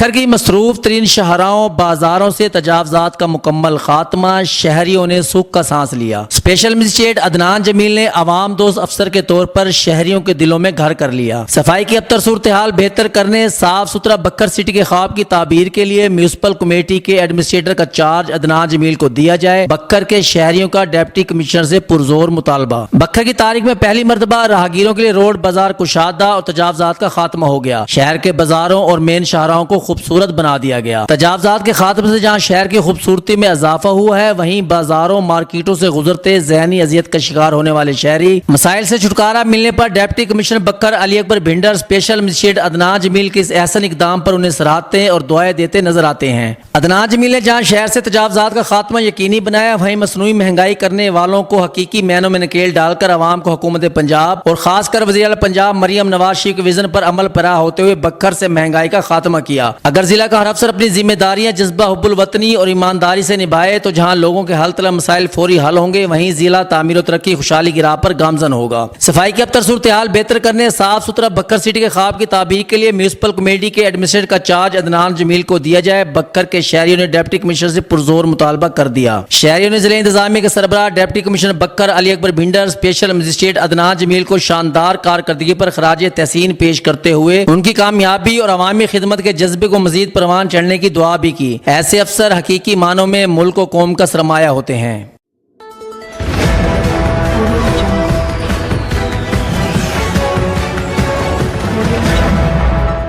बक्खर की मसरूफ तरीन शहराओं बाजारों से तजावजात का मुकम्मल खात्मा, शहरियों ने सुख का सांस लिया। स्पेशल मजिस्ट्रेट अदनान जमील ने अवाम दोस्त अफसर के तौर पर शहरियों के दिलों में घर कर लिया। सफाई की अबतर सूरत हाल बेहतर करने, साफ सुथरा बक्खर सिटी के ख्वाब की ताबीर के लिए म्यूनसिपल कमेटी के एडमिनिस्ट्रेटर का चार्ज अदनान जमील को दिया जाए। बक्खर के शहरियों का डिप्टी कमिश्नर से पुरजोर मुतालबा। बक्खर की तारीख में पहली मरतबा राहगीरों के लिए रोड बाजार कुशादा और तजावजात का खात्मा हो गया। शहर के बाजारों और मेन शाहराहों को खूबसूरत बना दिया गया। तजावजात के खात्मे से जहाँ शहर की खूबसूरती में इजाफा हुआ है, वहीं बाजारों मार्केटों से गुजरते जहनी अजियत का शिकार होने वाले शहरी मसाइल से छुटकारा मिलने पर deputy commissioner बक्खर Ali Akbar Bhinder special magistrate Adnan Jameel के इस एहसन इकदाम पर उन्हें सराहते और दुआएं देते नजर आते हैं। अदनान जमील ने जहाँ शहर से तजावजात का खात्मा यकीनी बनाया, वहीं मसनूई महंगाई करने वालों को हकीकी मैनों में नकेल डालकर अवाम को हुकूमत पंजाब और खासकर वज़ीर आला पंजाब मरियम नवाज शरीफ के विजन पर अमल पैरा होते हुए बक्खर से महंगाई का खात्मा किया। अगर जिला का हर अफसर अपनी जिम्मेदारियां जज्बा हुब्बुल वतनी और ईमानदारी से निभाए तो जहां लोगों के हल तलब मसाइल फौरी हल होंगे, वहीं जिला तामीर और तरक्की खुशहाली की राह पर गामजन होगा। सफाई की अबतर सूरत हाल बेहतर करने, साफ सुथरा बक्खर सिटी के ख्वाब की ताबीर के लिए म्यूनसिपल कमेटी के एडमिनिस्ट्रेटर का चार्ज अदनान जमील को दिया जाए। बक्खर के शहरियों ने डिप्टी कमिश्नर से पुरजोर मुतालबा कर दिया। शहरियों ने जिला इंतजामिया के सरबराह deputy commissioner बक्खर Ali Akbar Bhinder special magistrate Adnan Jameel को शानदार कारकर्दगी पर खराज तहसीन पेश करते हुए उनकी कामयाबी और अवामी खिदमत के जज्बे को मजीद परवान चढ़ने की दुआ भी की। ऐसे अफसर हकीकी मानों में मुल्क और कौम का सरमाया होते हैं।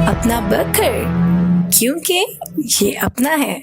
अपना बक्खर, क्योंकि ये अपना है।